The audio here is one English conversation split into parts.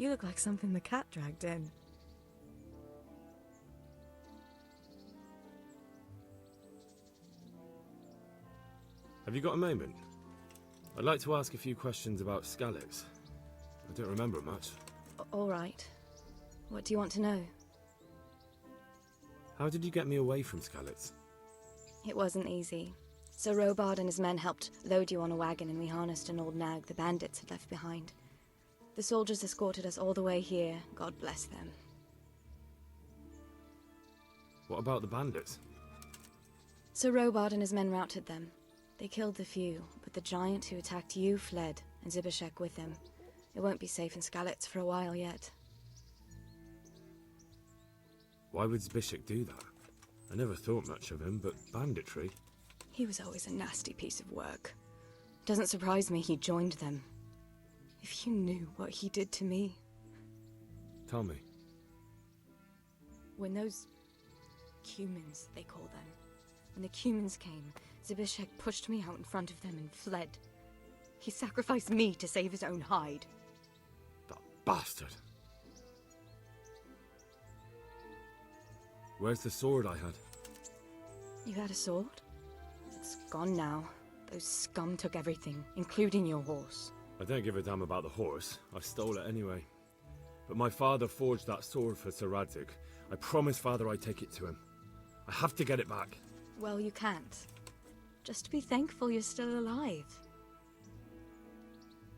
You look like something the cat dragged in. Have you got a moment? I'd like to ask a few questions about Skalitz. I don't remember much. All right. What do you want to know? How did you get me away from Skalitz? It wasn't easy. Sir Robard and his men helped load you on a wagon and we harnessed an old nag the bandits had left behind. The soldiers escorted us all the way here, God bless them. What about the bandits? Sir Robard and his men routed them. They killed the few, but the giant who attacked you fled, and Zibishek with him. It won't be safe in Skalitz for a while yet. Why would Zbyszek do that? I never thought much of him, but banditry? He was always a nasty piece of work. Doesn't surprise me he joined them. If you knew what he did to me. Tell me. When those cumins, they call them, when the cumins came, Zbyszek pushed me out in front of them and fled. He sacrificed me to save his own hide. That bastard. Where's the sword I had? You had a sword? It's gone now. Those scum took everything, including your horse. I don't give a damn about the horse. I stole it anyway. But my father forged that sword for Sir Radzig. I promised father I'd take it to him. I have to get it back. Well, you can't. Just be thankful you're still alive.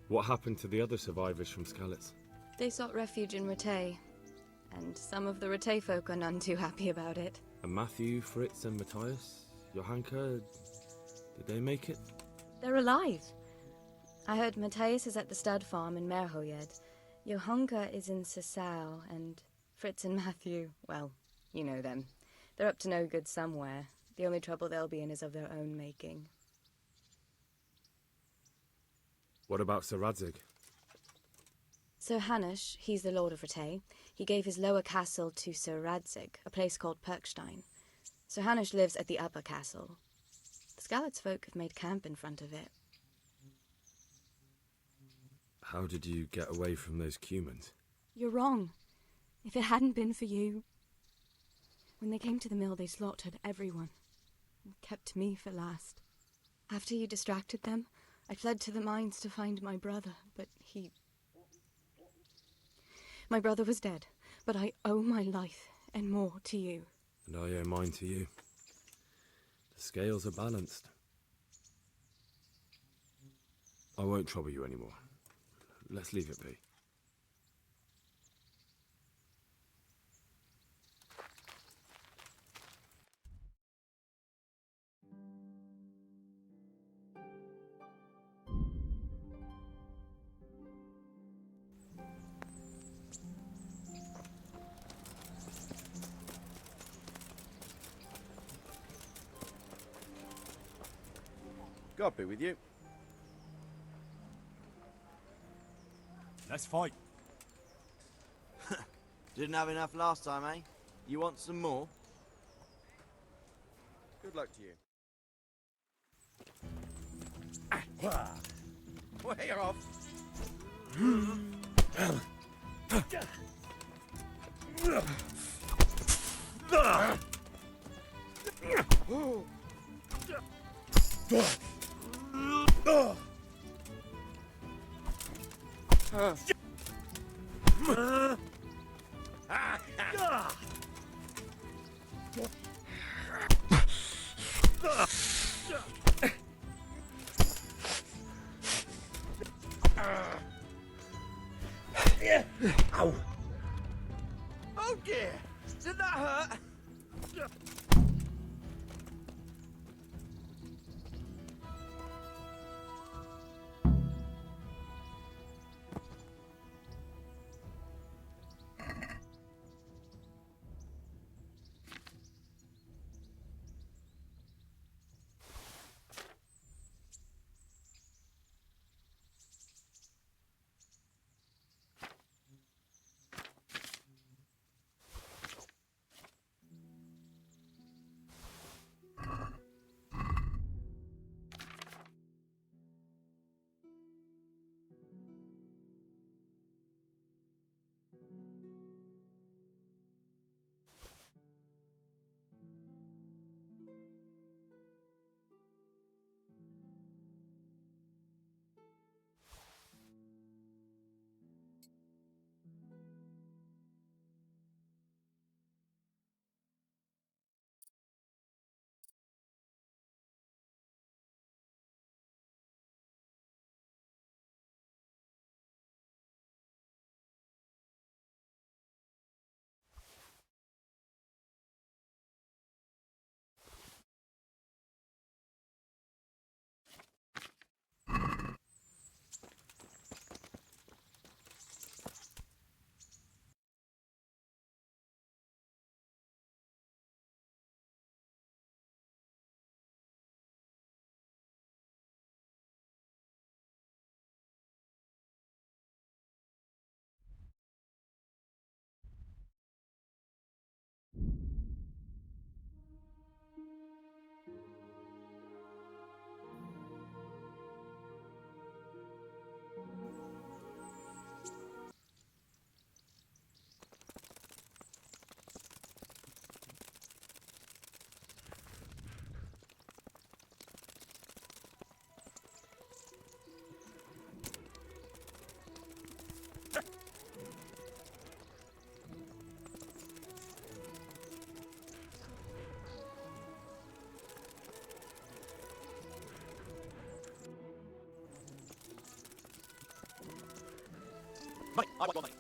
What happened to the other survivors from Skalitz? They sought refuge in Ratay, and some of the Ratay folk are none too happy about it. And Matthew, Fritz and Matthias? Johanka? Did they make it? They're alive. I heard Matthias is at the stud farm in Merhojed. Johanka is in Sasau, and Fritz and Matthew, well, you know them. They're up to no good somewhere. The only trouble they'll be in is of their own making. What about Sir Radzig? Sir Hanush, he's the Lord of Ratay. He gave his lower castle to Sir Radzig, a place called Perkstein. Sir Hanush lives at the upper castle. The Skalitz folk have made camp in front of it. How did you get away from those cumins? You're wrong. If it hadn't been for you... When they came to the mill, they slaughtered everyone. And kept me for last. After you distracted them, I fled to the mines to find my brother, but he... My brother was dead, but I owe my life and more to you. And I owe mine to you. The scales are balanced. I won't trouble you anymore. Let's leave it be. God be with you. Let's fight. Didn't have enough last time, eh? You want some more? Good luck to you. Way off. Ow! Oh dear! Did that hurt? I want your money.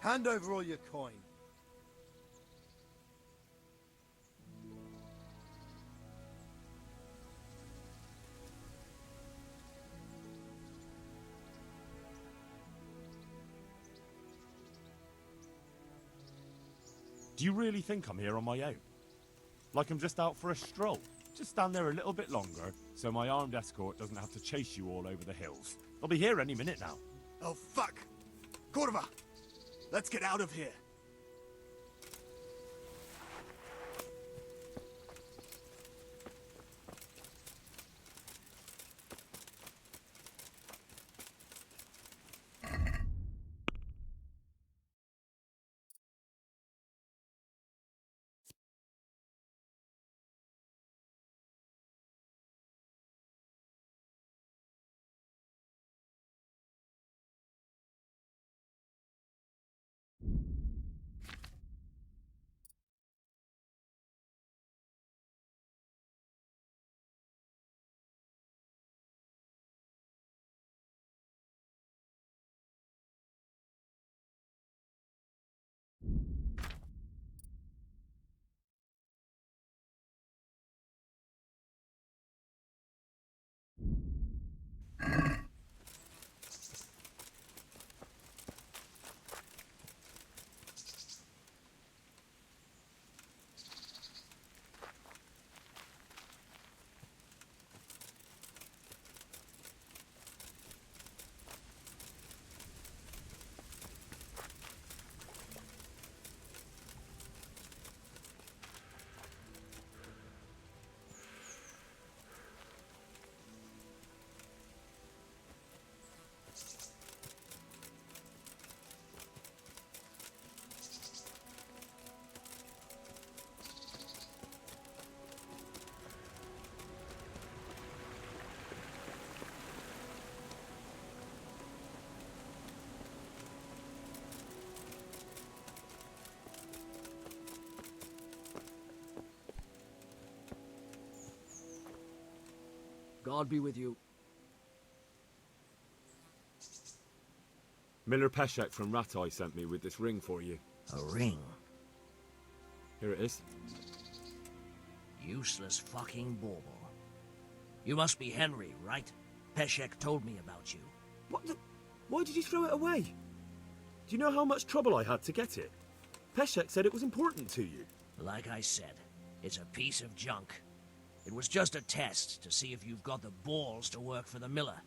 Hand over all your coin. Do you really think I'm here on my own? Like I'm just out for a stroll? Just stand there a little bit longer, so my armed escort doesn't have to chase you all over the hills. They'll be here any minute now. Oh, fuck! Cordova! Let's get out of here! God be with you. Miller Peshek from Ratai sent me with this ring for you. A ring? Here it is. Useless fucking bauble. You must be Henry, right? Peshek told me about you. What the... Why did you throw it away? Do you know how much trouble I had to get it? Peshek said it was important to you. Like I said, it's a piece of junk. It was just a test to see if you've got the balls to work for the miller.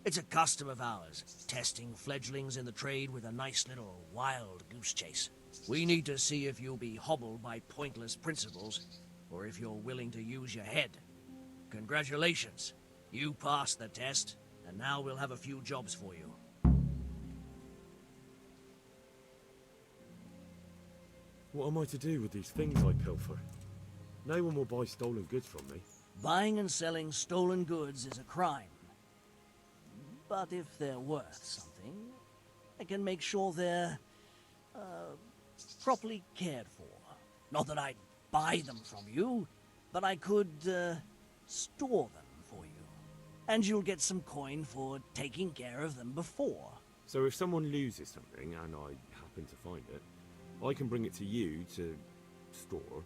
It's a custom of ours, testing fledglings in the trade with a nice little wild goose chase. We need to see if you'll be hobbled by pointless principles, or if you're willing to use your head. Congratulations. You passed the test, and now we'll have a few jobs for you. What am I to do with these things I pilfer? No one will buy stolen goods from me. Buying and selling stolen goods is a crime. But if they're worth something, I can make sure they're, properly cared for. Not that I'd buy them from you, but I could, store them for you. And you'll get some coin for taking care of them before. So if someone loses something, and I happen to find it, I can bring it to you to store,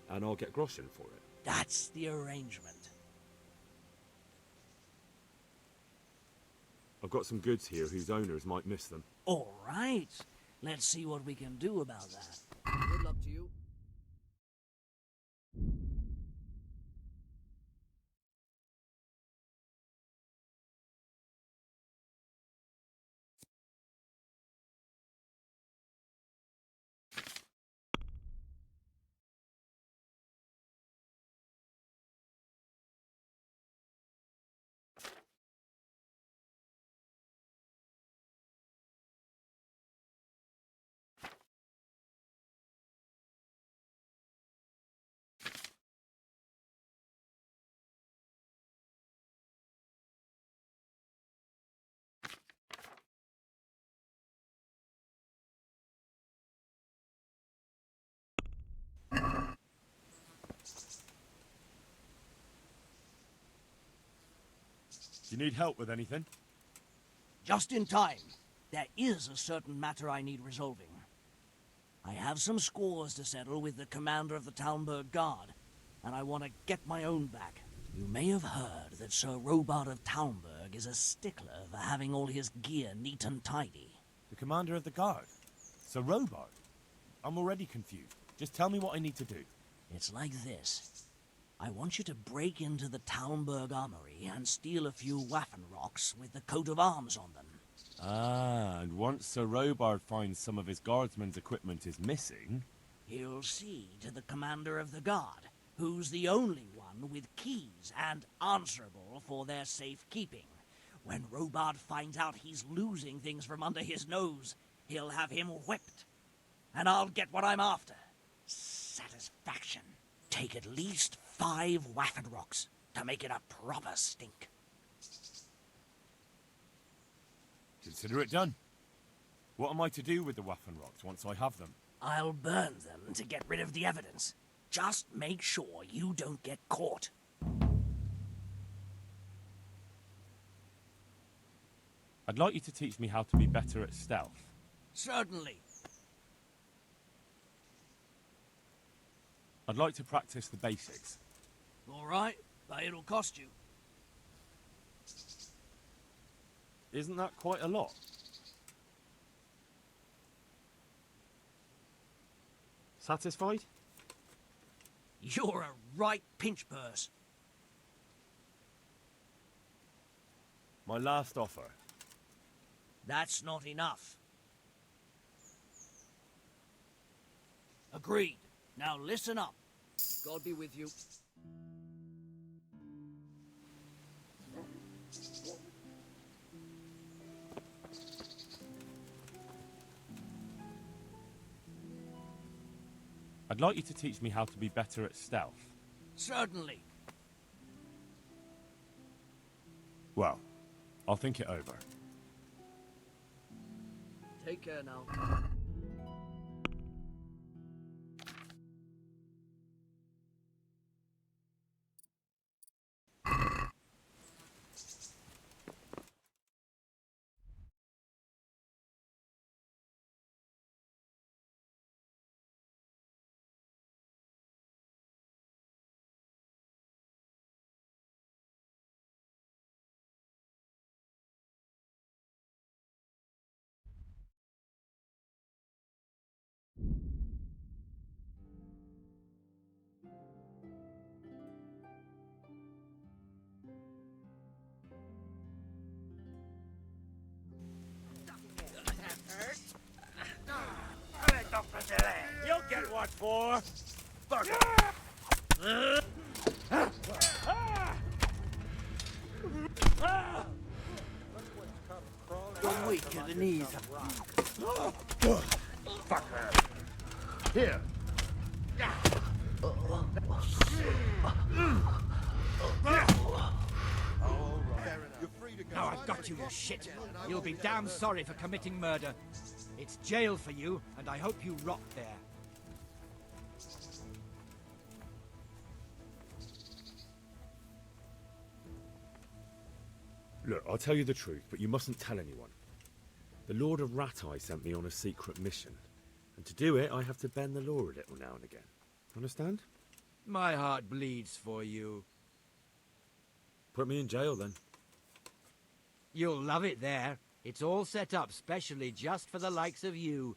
and I'll get groschen for it. That's the arrangement. I've got some goods here whose owners might miss them. All right. Let's see what we can do about that. Good luck to you. Do you need help with anything? Just in time. There is a certain matter I need resolving. I have some scores to settle with the commander of the Talmberg Guard, and I want to get my own back. You may have heard that Sir Robard of Talmberg is a stickler for having all his gear neat and tidy. The commander of the guard? Sir Robard? I'm already confused. Just tell me what I need to do. It's like this. I want you to break into the Talmberg armory and steal a few Waffen rocks with the coat of arms on them. Ah, and once Sir Robard finds some of his guardsmen's equipment is missing... He'll see to the commander of the guard, who's the only one with keys and answerable for their safekeeping. When Robard finds out he's losing things from under his nose, he'll have him whipped. And I'll get what I'm after. Satisfaction. Take at least 5 Waffen rocks to make it a proper stink. Consider it done. What am I to do with the Waffen rocks once I have them? I'll burn them to get rid of the evidence. Just make sure you don't get caught. I'd like you to teach me how to be better at stealth. Certainly. I'd like to practice the basics. All right, but it'll cost you. Isn't that quite a lot? Satisfied? You're a right pinch purse. My last offer. That's not enough. Agreed. Now listen up. God be with you. I'd like you to teach me how to be better at stealth. Certainly. Well, I'll think it over. Take care now. You'll get what for? You're weak at the knees. Here. Now I've got you, you shit. You'll be damn sorry for committing murder. It's jail for you, and I hope you rot there. Look, I'll tell you the truth, but you mustn't tell anyone. The Lord of Rat-Eye sent me on a secret mission, and to do it, I have to bend the law a little now and again. Understand? My heart bleeds for you. Put me in jail, then. You'll love it there. It's all set up specially just for the likes of you.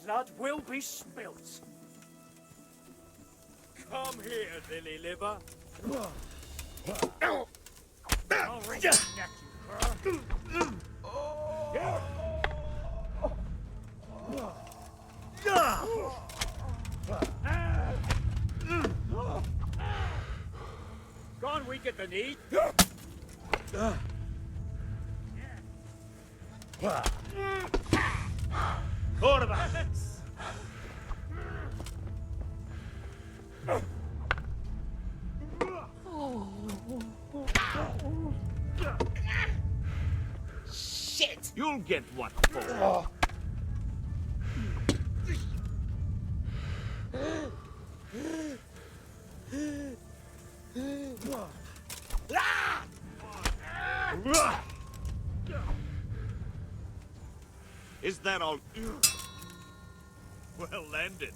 Blood will be spilt. Come here, lily liver. I'll wring your neck, you Can't we get the knee? Quarterbacks! Shit! You'll get what for. Is that all? Well landed.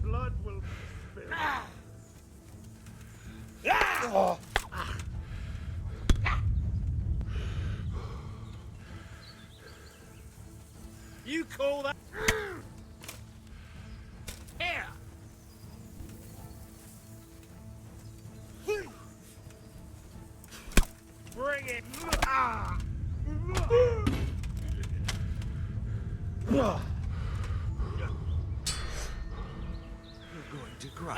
Blood will be spilled. You call that? Here. Bring it. You're going to cry.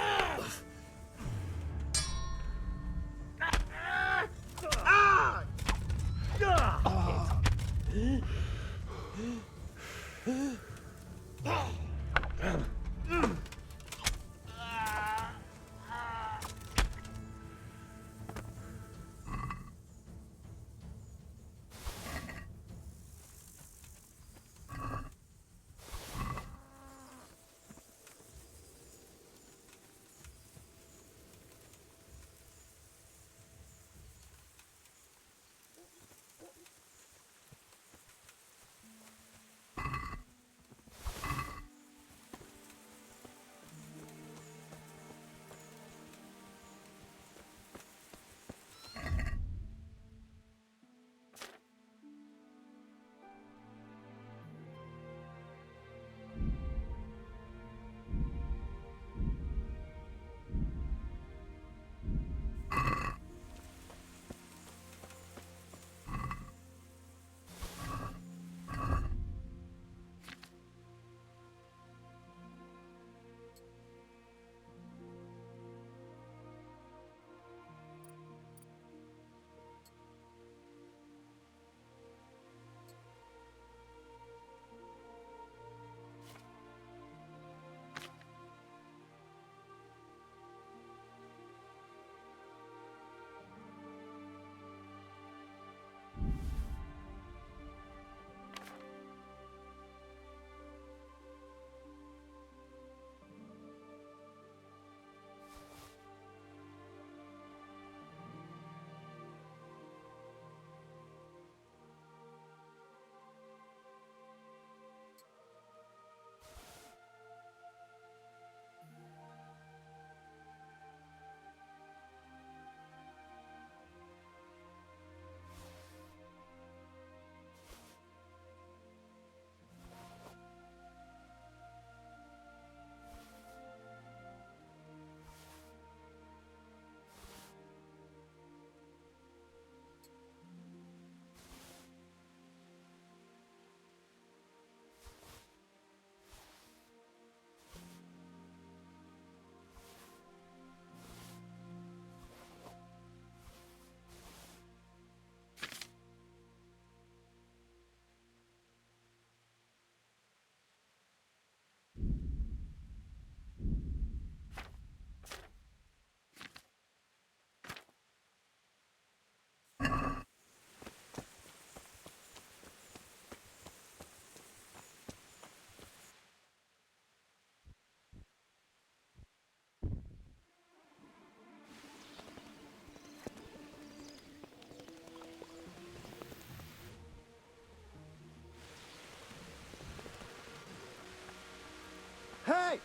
Hey!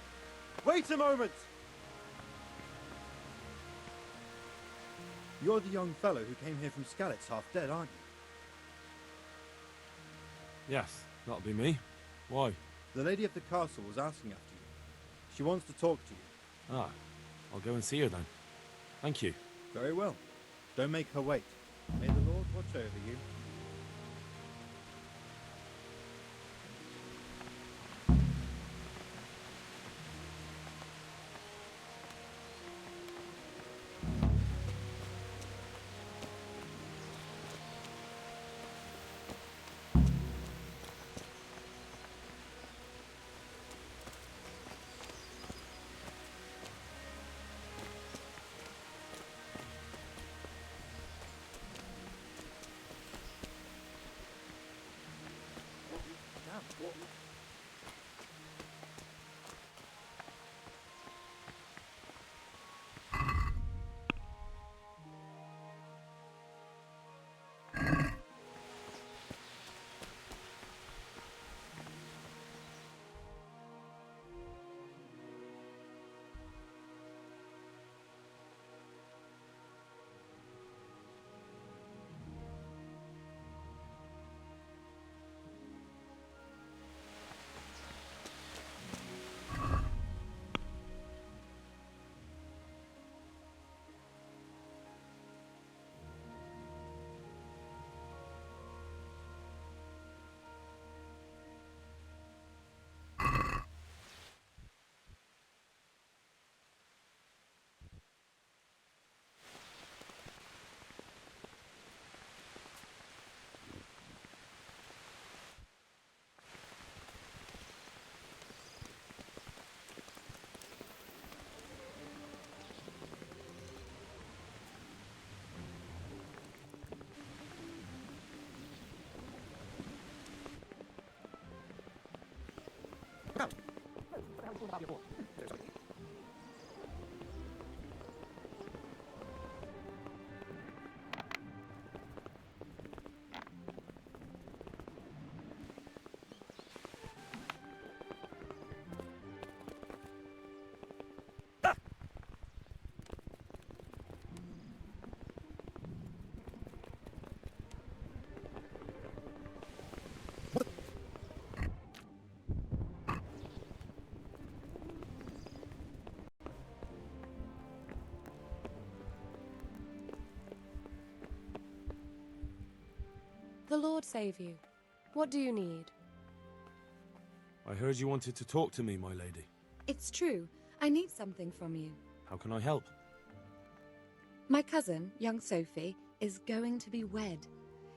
Wait a moment! You're the young fellow who came here from Skalitz half dead, aren't you? Yes, that'll be me. Why? The lady of the castle was asking after you. She wants to talk to you. Ah, I'll go and see her then. Thank you. Very well. Don't make her wait. May the Lord watch over you. The Lord save you. What do you need? I heard you wanted to talk to me, my lady. It's true. I need something from you. How can I help? My cousin, young Sophie, is going to be wed.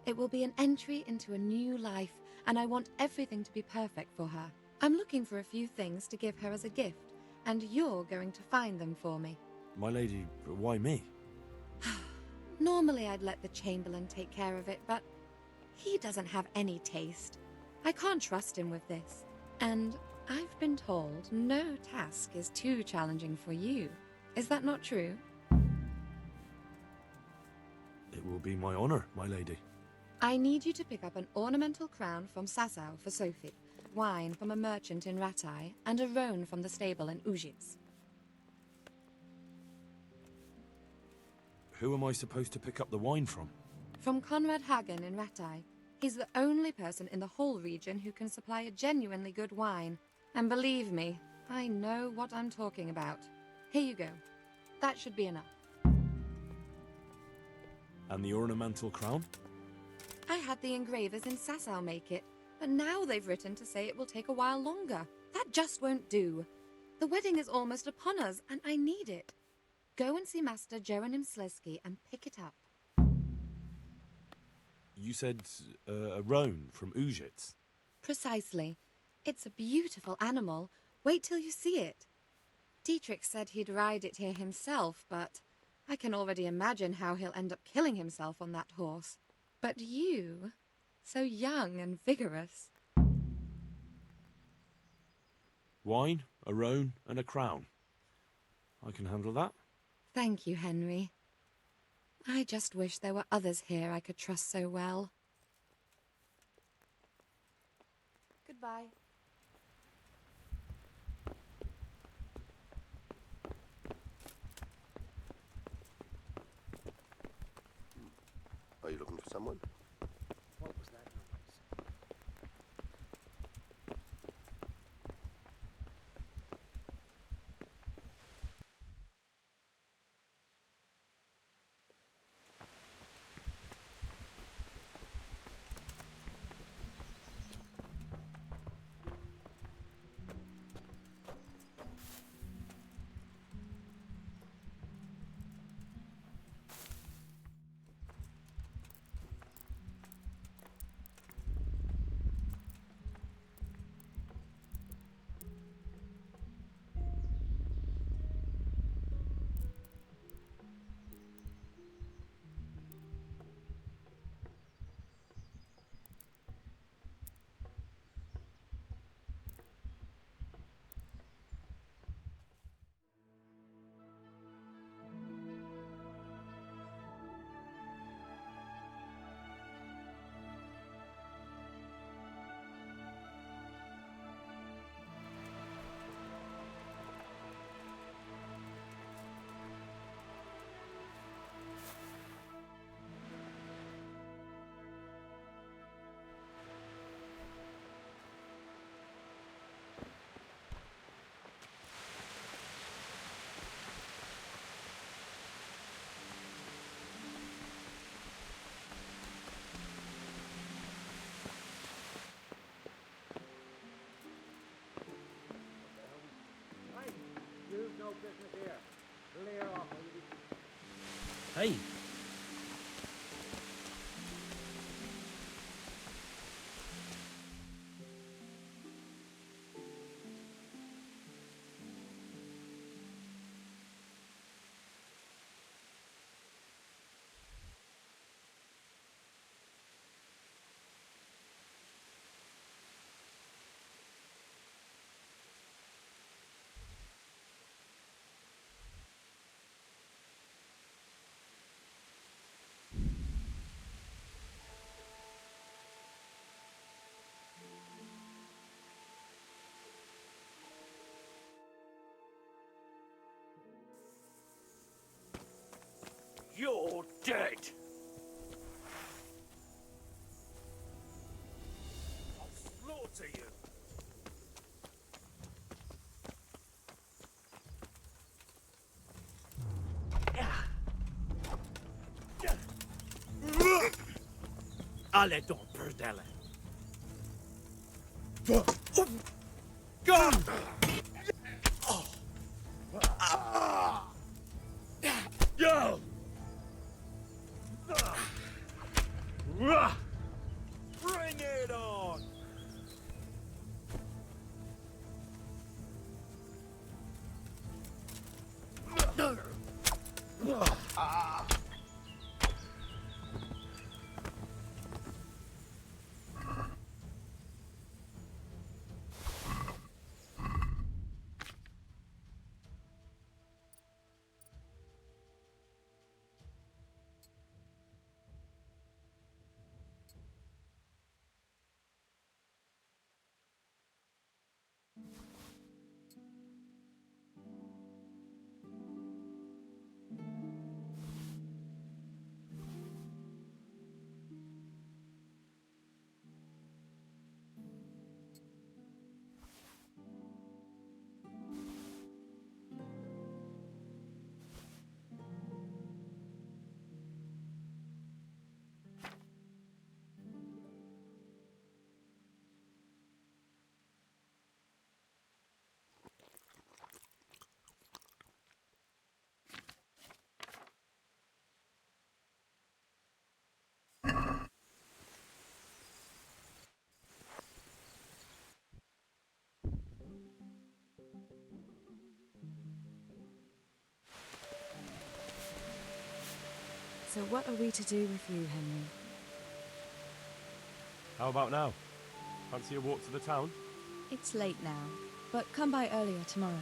It will be an entry into a new life, and I want everything to be perfect for her. I'm looking for a few things to give her as a gift, and you're going to find them for me. My lady, why me? Normally I'd let the Chamberlain take care of it, but he doesn't have any taste. I can't trust him with this. And I've been told no task is too challenging for you. Is that not true? It will be my honor, my lady. I need you to pick up an ornamental crown from Sasau for Sophie, wine from a merchant in Ratai, and a roan from the stable in Ujits. Who am I supposed to pick up the wine from? From Conrad Hagen in Ratai. He's the only person in the whole region who can supply a genuinely good wine. And believe me, I know what I'm talking about. Here you go. That should be enough. And the ornamental crown? I had the engravers in Sasau make it, but now they've written to say it will take a while longer. That just won't do. The wedding is almost upon us, and I need it. Go and see Master Jeronim Slesky and pick it up. You said a roan from Ujits. Precisely. It's a beautiful animal. Wait till you see it. Dietrich said he'd ride it here himself, but I can already imagine how he'll end up killing himself on that horse. But you, so young and vigorous. Wine, a roan, and a crown. I can handle that. Thank you, Henry. I just wish there were others here I could trust so well. Goodbye. Are you looking for someone? What was that noise? Hey. You're dead! I'll slaughter you! Allez donc, bordel. Yo! Bring it on! So what are we to do with you, Henry? How about now? Fancy a walk to the town? It's late now, but come by earlier tomorrow.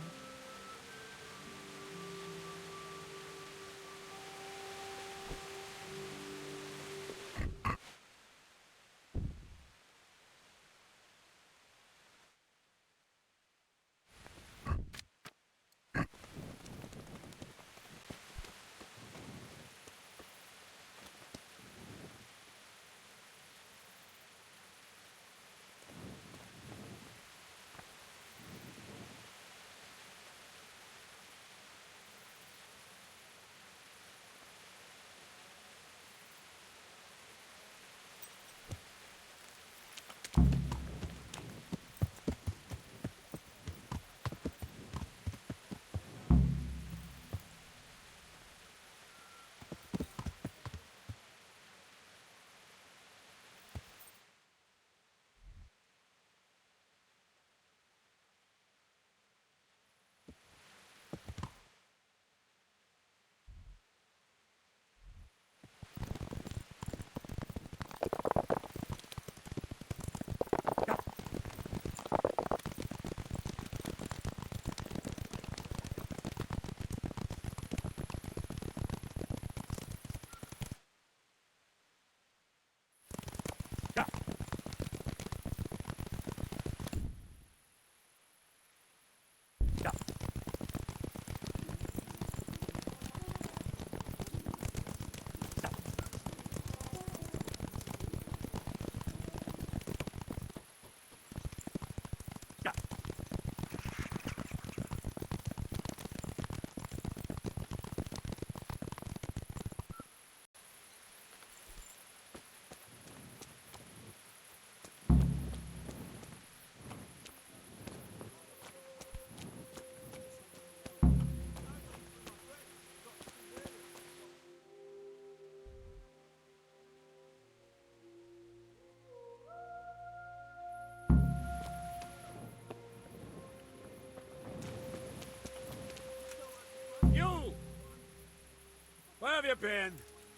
you been?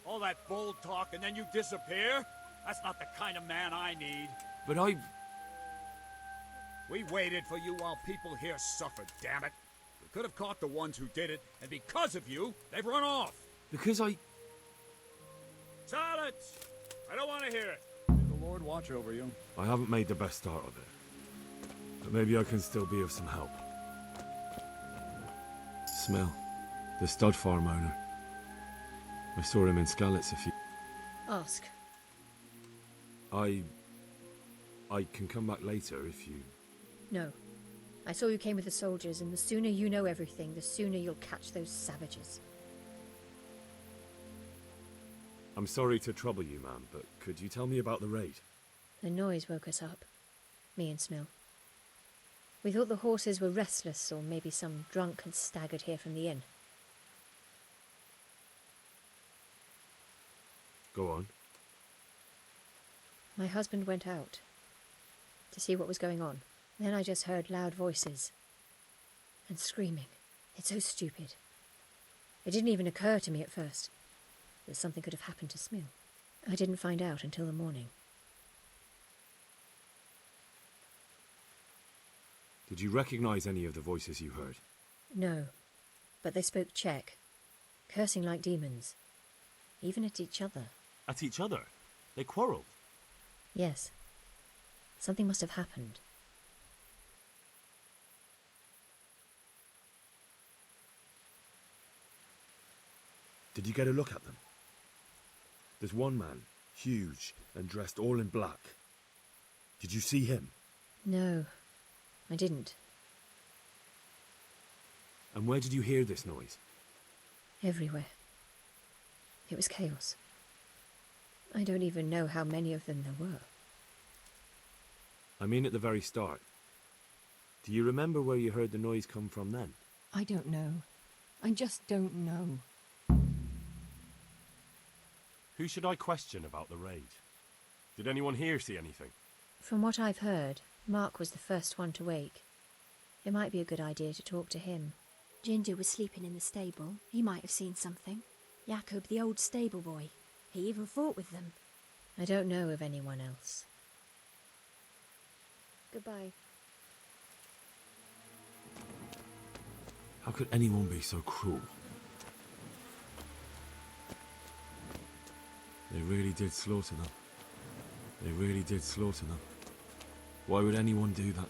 All that bold talk and then you disappear? That's not the kind of man I need. But We waited for you while people here suffered, damn it. We could have caught the ones who did it, and because of you, they've run off. Because Silence! I don't want to hear it. May the Lord watch over you. I haven't made the best start of it. But maybe I can still be of some help. Smell. The stud farm owner. I saw him in Skalitz a few... Ask. I can come back later if you... No. I saw you came with the soldiers, and the sooner you know everything, the sooner you'll catch those savages. I'm sorry to trouble you, ma'am, but could you tell me about the raid? The noise woke us up. Me and Smill. We thought the horses were restless, or maybe some drunk had staggered here from the inn. Go on. My husband went out to see what was going on. Then I just heard loud voices and screaming. It's so stupid. It didn't even occur to me at first that something could have happened to Smill. I didn't find out until the morning. Did you recognize any of the voices you heard? No, but they spoke Czech, cursing like demons, even at each other. At each other? They quarrelled? Yes. Something must have happened. Did you get a look at them? There's one man, huge and dressed all in black. Did you see him? No, I didn't. And where did you hear this noise? Everywhere. It was chaos. I don't even know how many of them there were. I mean at the very start. Do you remember where you heard the noise come from then? I don't know. I just don't know. Who should I question about the raid? Did anyone here see anything? From what I've heard, Mark was the first one to wake. It might be a good idea to talk to him. Ginger was sleeping in the stable. He might have seen something. Jakob, the old stable boy. He even fought with them. I don't know of anyone else. Goodbye. How could anyone be so cruel? They really did slaughter them. They really did slaughter them. Why would anyone do that?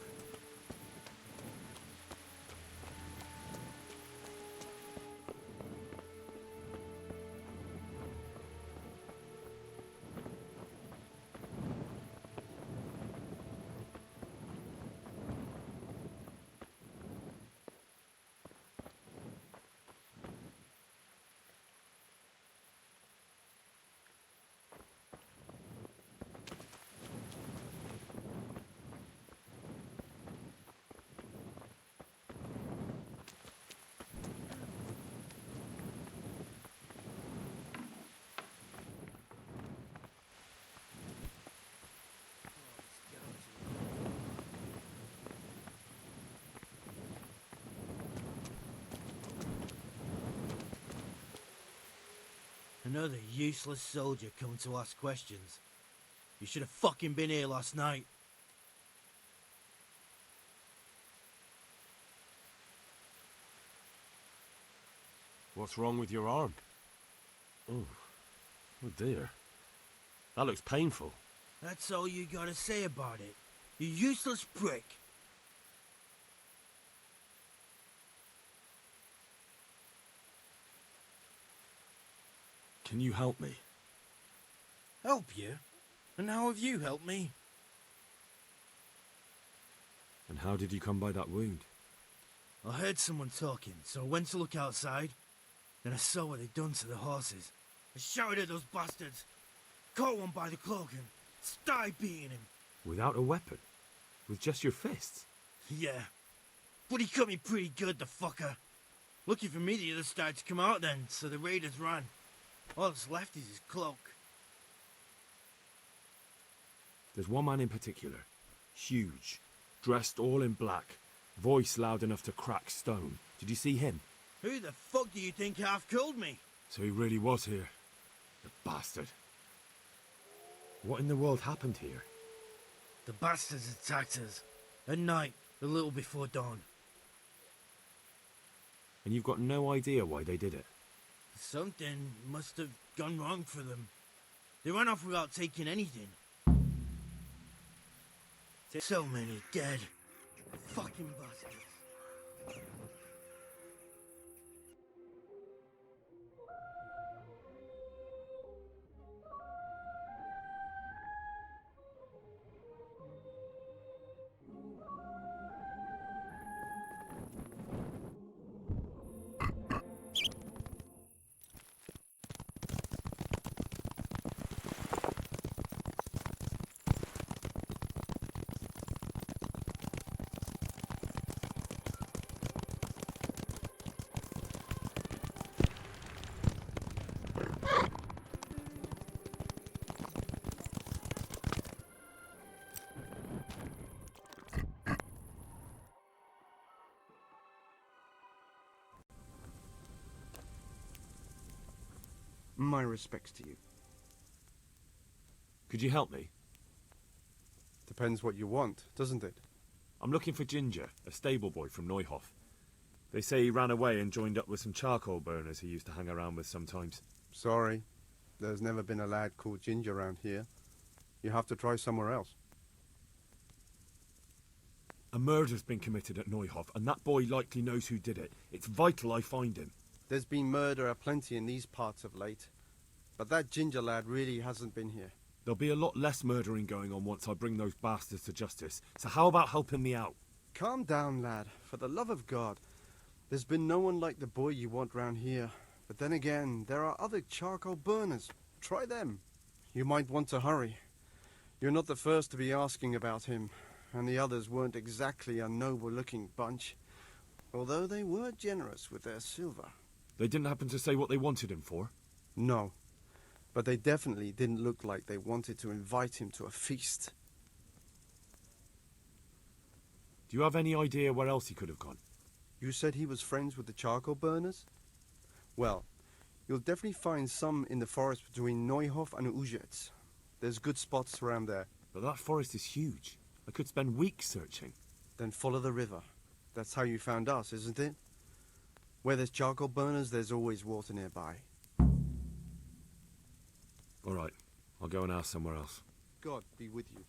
Another useless soldier coming to ask questions. You should have fucking been here last night. What's wrong with your arm? Oh dear. That looks painful. That's all you gotta say about it. You useless prick. Can you help me? Help you? And how have you helped me? And how did you come by that wound? I heard someone talking, so I went to look outside. Then I saw what they'd done to the horses. I shouted at those bastards, caught one by the cloak and started beating him. Without a weapon? With just your fists? Yeah. But he cut me pretty good, the fucker. Lucky for me the others started to come out then, so the raiders ran. All that's left is his cloak. There's one man in particular. Huge. Dressed all in black. Voice loud enough to crack stone. Did you see him? Who the fuck do you think half killed me? So he really was here. The bastard. What in the world happened here? The bastards attacked us. At night, a little before dawn. And you've got no idea why they did it? Something must have gone wrong for them. They ran off without taking anything. So many dead. Fucking bastards. My respects to you. Could you help me? Depends what you want, doesn't it? I'm looking for Ginger, a stable boy from Neuhof. They say he ran away and joined up with some charcoal burners he used to hang around with sometimes. Sorry, there's never been a lad called Ginger around here. You have to try somewhere else. A murder's been committed at Neuhof, and that boy likely knows who did it. It's vital I find him. There's been murder aplenty in these parts of late, but that Ginger lad really hasn't been here. There'll be a lot less murdering going on once I bring those bastards to justice, so how about helping me out? Calm down, lad, for the love of God. There's been no one like the boy you want round here, but then again, there are other charcoal burners. Try them. You might want to hurry. You're not the first to be asking about him, and the others weren't exactly a noble-looking bunch, although they were generous with their silver. They didn't happen to say what they wanted him for? No, but they definitely didn't look like they wanted to invite him to a feast. Do you have any idea where else he could have gone? You said he was friends with the charcoal burners? Well, you'll definitely find some in the forest between Neuhof and Ujetz. There's good spots around there. But that forest is huge. I could spend weeks searching. Then follow the river. That's how you found us, isn't it? Where there's charcoal burners, there's always water nearby. All right, I'll go and ask somewhere else. God be with you.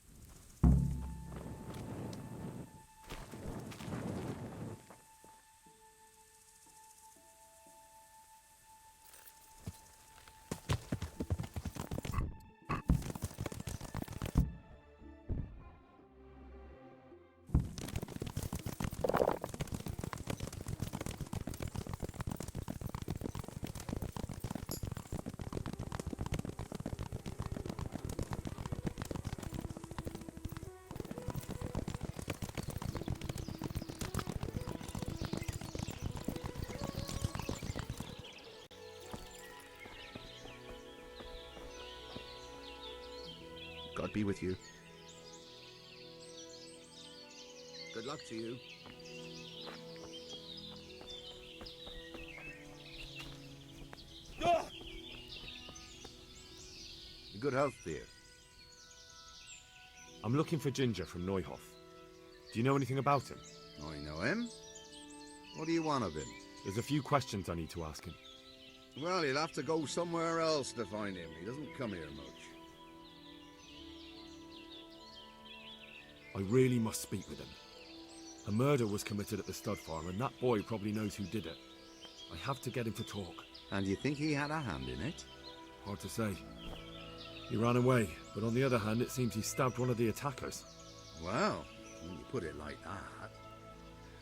God be with you. Good luck to you. Good health, dear. I'm looking for Ginger from Neuhof. Do you know anything about him? I know him. What do you want of him? There's a few questions I need to ask him. Well, you'll have to go somewhere else to find him. He doesn't come here much. I really must speak with him. A murder was committed at the stud farm, and that boy probably knows who did it. I have to get him to talk. And you think he had a hand in it? Hard to say. He ran away, but on the other hand, it seems he stabbed one of the attackers. Well, when you put it like that,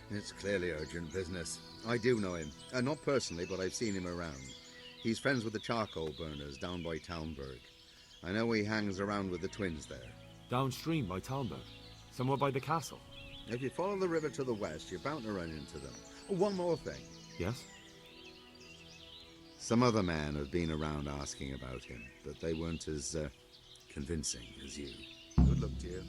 it's clearly urgent business. I do know him. Not personally, but I've seen him around. He's friends with the charcoal burners down by Townburg. I know he hangs around with the twins there. Downstream by Townburg? Somewhere by the castle? If you follow the river to the west, you're bound to run into them. Oh, one more thing. Yes? Some other men have been around asking about him, but they weren't as convincing as you. Good luck to you.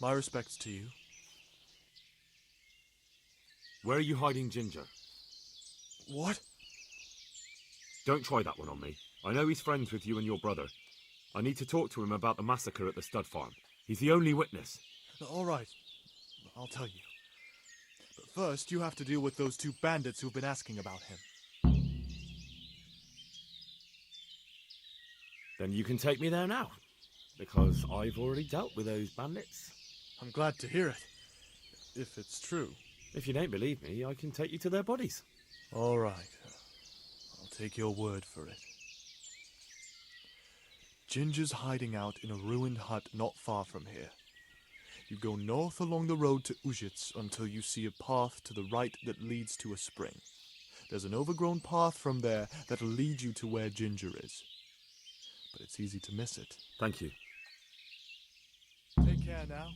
My respects to you. Where are you hiding Ginger? What? Don't try that one on me. I know he's friends with you and your brother. I need to talk to him about the massacre at the stud farm. He's the only witness. All right. I'll tell you. But first, you have to deal with those two bandits who've been asking about him. Then you can take me there now, because I've already dealt with those bandits. I'm glad to hear it, if it's true. If you don't believe me, I can take you to their bodies. All right. I'll take your word for it. Ginger's hiding out in a ruined hut not far from here. You go north along the road to Ujits until you see a path to the right that leads to a spring. There's an overgrown path from there that'll lead you to where Ginger is. But it's easy to miss it. Thank you. Take care now.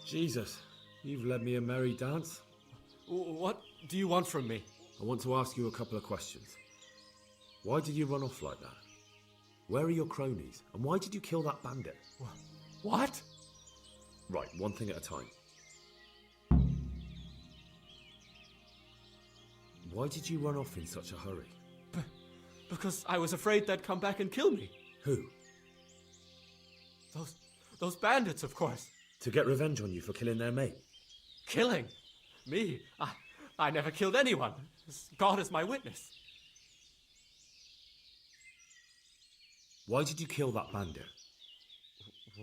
Jesus, you've led me a merry dance. What do you want from me? I want to ask you a couple of questions. Why did you run off like that? Where are your cronies? And why did you kill that bandit? What? Right, one thing at a time. Why did you run off in such a hurry? Because I was afraid they'd come back and kill me. Who? Those bandits, of course. To get revenge on you for killing their mate? Killing? Me? I never killed anyone. God is my witness. Why did you kill that bandit?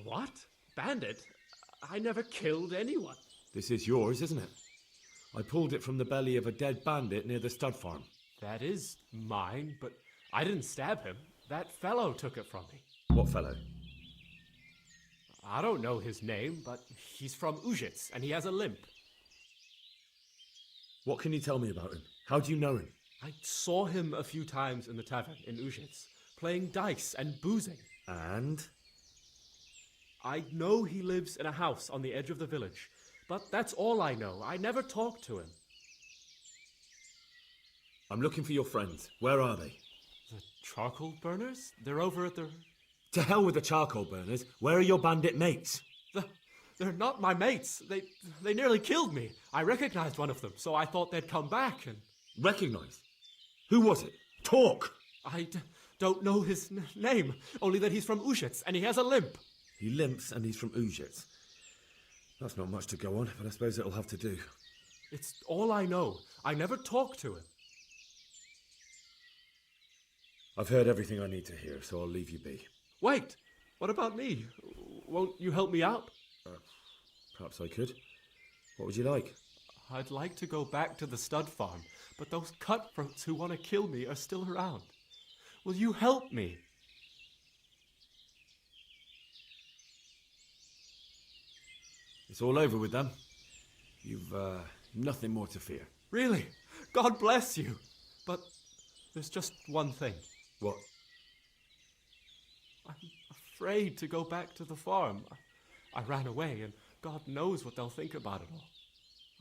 What? Bandit? I never killed anyone. This is yours, isn't it? I pulled it from the belly of a dead bandit near the stud farm. That is mine, but I didn't stab him. That fellow took it from me. What fellow? I don't know his name, but he's from Ujits, and he has a limp. What can you tell me about him? How do you know him? I saw him a few times in the tavern in Ujits, playing dice and boozing. And? I know he lives in a house on the edge of the village, but that's all I know. I never talked to him. I'm looking for your friends. Where are they? The charcoal burners? They're over at the... To hell with the charcoal burners. Where are your bandit mates? They're not my mates. They nearly killed me. I recognized one of them, so I thought they'd come back and... Recognized? Who was it? Talk! I don't know his name, only that he's from Ujits, and he has a limp. He limps and he's from Ujits. That's not much to go on, but I suppose it'll have to do. It's all I know. I never talked to him. I've heard everything I need to hear, so I'll leave you be. Wait! What about me? Won't you help me out? Perhaps I could. What would you like? I'd like to go back to the stud farm, but those cutthroats who want to kill me are still around. Will you help me? It's all over with them. You've nothing more to fear. Really? God bless you. But there's just one thing. What? I'm afraid to go back to the farm. I ran away, and God knows what they'll think about it all.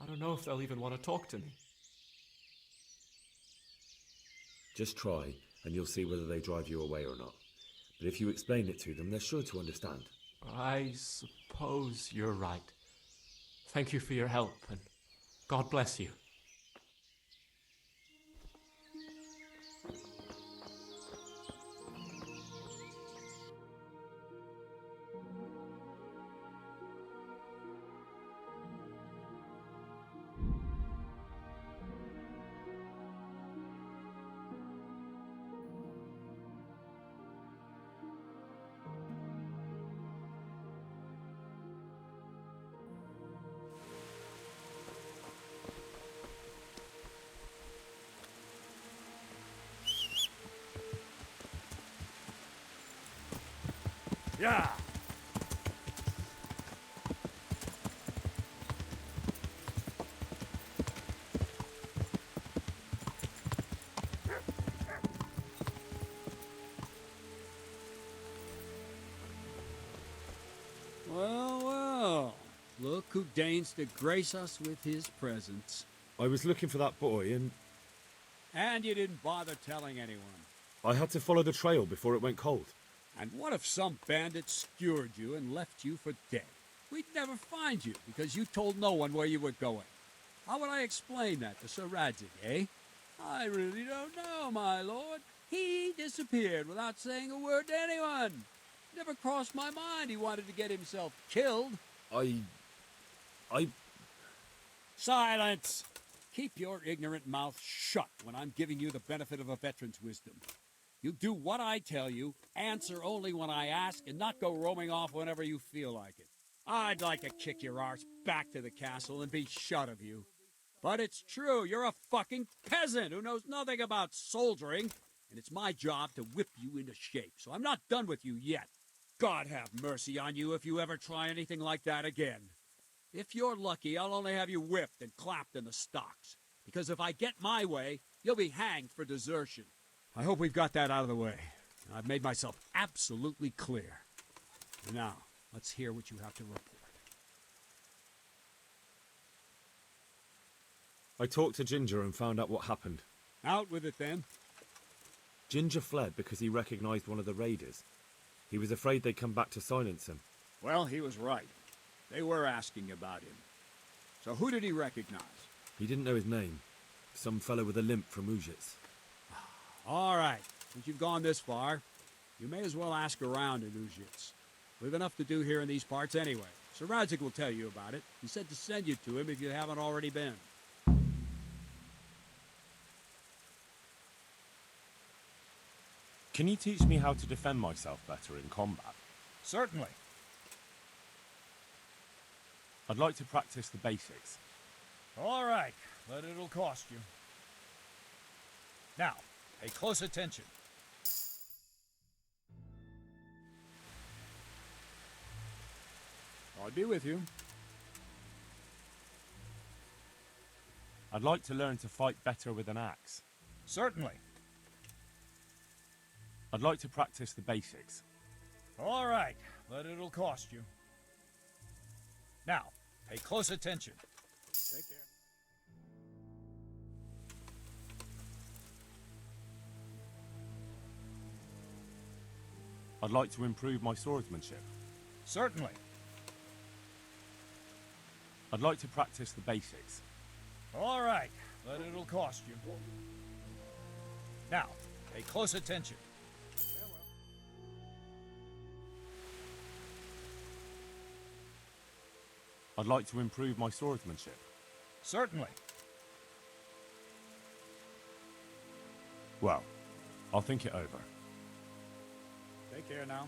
I don't know if they'll even want to talk to me. Just try, and you'll see whether they drive you away or not. But if you explain it to them, they're sure to understand. I suppose you're right. Thank you for your help, and God bless you. Yeah. who deigns to grace us with his presence. I was looking for that boy, and And you didn't bother telling anyone. I had to follow the trail before it went cold. And what if some bandit skewered you and left you for dead? We'd never find you because you told no one where you were going. How would I explain that to Sir Radzig, eh? I really don't know, my lord. He disappeared without saying a word to anyone. Never crossed my mind he wanted to get himself killed. I... Silence! Keep your ignorant mouth shut when I'm giving you the benefit of a veteran's wisdom. You do what I tell you, answer only when I ask, and not go roaming off whenever you feel like it. I'd like to kick your arse back to the castle and be shut of you. But it's true, you're a fucking peasant who knows nothing about soldiering, and it's my job to whip you into shape, so I'm not done with you yet. God have mercy on you if you ever try anything like that again. If you're lucky, I'll only have you whipped and clapped in the stocks, because if I get my way, you'll be hanged for desertion. I hope we've got that out of the way. I've made myself absolutely clear. Now, let's hear what you have to report. I talked to Ginger and found out what happened. Out with it, then. Ginger fled because he recognized one of the raiders. He was afraid they'd come back to silence him. Well, he was right. They were asking about him. So who did he recognize? He didn't know his name. Some fellow with a limp from Ujits. All right. Since you've gone this far, you may as well ask around in Ujits. We've enough to do here in these parts anyway. Sir Radzig will tell you about it. He said to send you to him if you haven't already been. Can you teach me how to defend myself better in combat? Certainly. I'd like to practice the basics. All right, but it'll cost you. Now, pay close attention. I'll be with you. I'd like to learn to fight better with an axe. Certainly. I'd like to practice the basics. All right, but it'll cost you. Now, pay close attention. Take care. I'd like to improve my swordsmanship. Certainly. I'd like to practice the basics. All right, but it'll cost you. Now, pay close attention. I'd like to improve my swordsmanship. Certainly. Well, I'll think it over. Take care now.